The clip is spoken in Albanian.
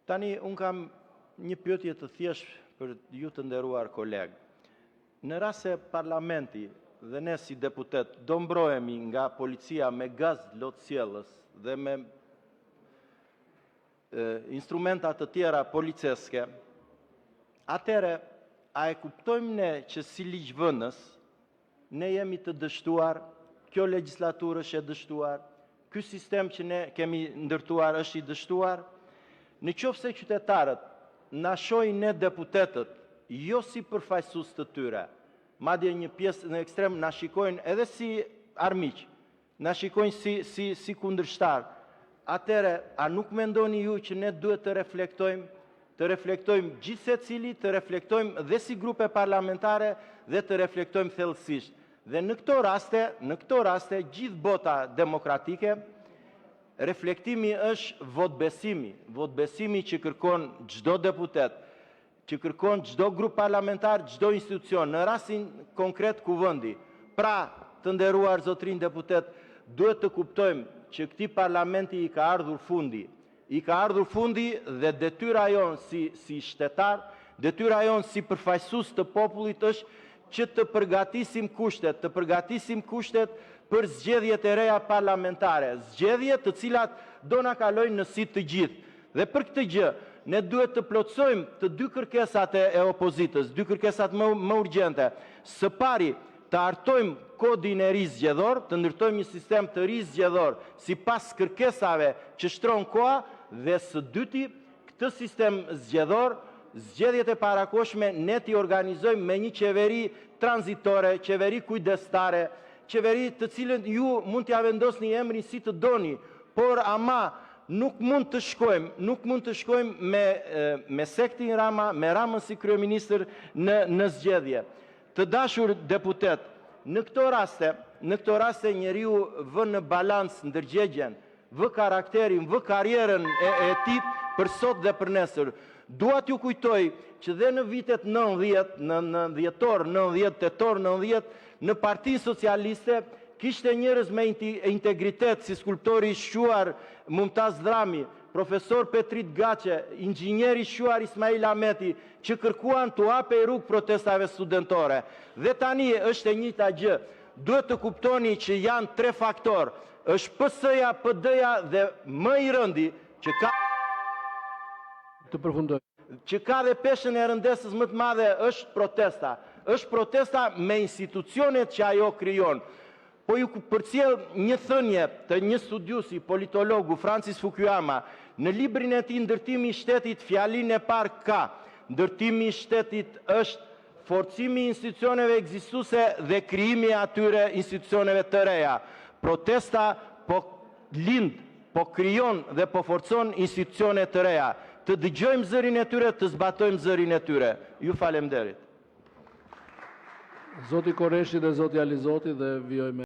Tani, unë kam një pyetje të thjesht për ju të nderuar kolegë. Në rast se parlamenti dhe ne si deputet do mbrohemi nga policia me gaz lotësjellës dhe me instrumenta të tjera policeske, atëre a e kuptojmë ne që si ligjvënës ne jemi të dështuar, kjo legjislaturë është e dështuar, ky sistem që ne kemi ndërtuar është i dështuar? Në qoftë se qytetarët na shohin ne deputetët, jo si përfaqësues të tyre, madje një pjesë në ekstrem na shikojnë edhe si armiq, na shikojnë si kundërshtar. Atëre, a nuk mendoni ju që ne duhet të reflektojmë gjithë secili, të reflektojmë dhe si grupe parlamentare dhe të reflektojmë thellësisht. Dhe në këto raste, gjithë bota demokratike, reflektimi është votbesimi që kërkon çdo deputet, që kërkon çdo grup parlamentar, çdo institucion, në rastin konkret kuvendi. Pra, të nderuar zotrinj deputet, duhet të kuptojmë që këtij parlamenti i ka ardhur fundi. I ka ardhur fundi dhe detyra jonë si shtetar, detyra jonë si përfaqësues të popullit është që të përgatisim kushtet për zgjedhjet e reja parlamentare, zgjedhje të cilat do na kalojnë në sy të gjithë. Dhe për këtë gjë, ne duhet të plotësojmë të dy kërkesat e opozitës, dy kërkesat më urgjente. Së pari, të hartojmë kodin e ri zgjedhor, të ndërtojmë një sistem të ri zgjedhor sipas kërkesave që shtron koha, dhe së dyti, këtë sistem zgjedhor, zgjedhjet e parakohshme ne t'i organizojmë me një qeveri tranzitore, qeveri kujdestare, qeveri të cilën ju mund t'ja vendosni emrin si të doni, por ama nuk mund të shkojmë me sektin Rama, me Ramën si kryeministër në zgjedhje. Të dashur deputet, në këto raste njeriu vë në balancë ndërgjegjen, vë karakterin, vë karrierën e tij për sot dhe për nesër. Dua t'ju kujtoj që dhe në vitet 90, në dhjetor, 90, tetor, 90, në Partinë Socialiste kishte njerëz me integritet, si skulptori i shquar Mumtaz Drami, profesor Petrit Gaçe, inxhinieri i shquar Ismail Ahmeti, që kërkuan t'u hapej rrugë protestave studentore. Dhe tani është e njëjta gjë. Duhet të kuptoni që janë tre faktorë. Është PS-ja, PD-ja dhe më i rëndi që ka dhe peshën e rëndesës më të madhe është protesta. Është protesta me institucionet që ajo krijon. Po ju përcjell një thënie të një studiusi, politologu, Francis Fukuyama, në librin e tij Ndërtimi i shtetit, fjalinë e parë ka: ndërtimi i shtetit është forcimi i institucioneve ekzistuese dhe krijimi i atyre institucioneve të reja. Protesta po lind, po krijon dhe po forcon institucione të reja. Të dëgjojmë zërin e tyre, të zbatojmë zërin e tyre. Ju falemnderit. Zoti Koreshi dhe zoti Alizoti dhe vijoj me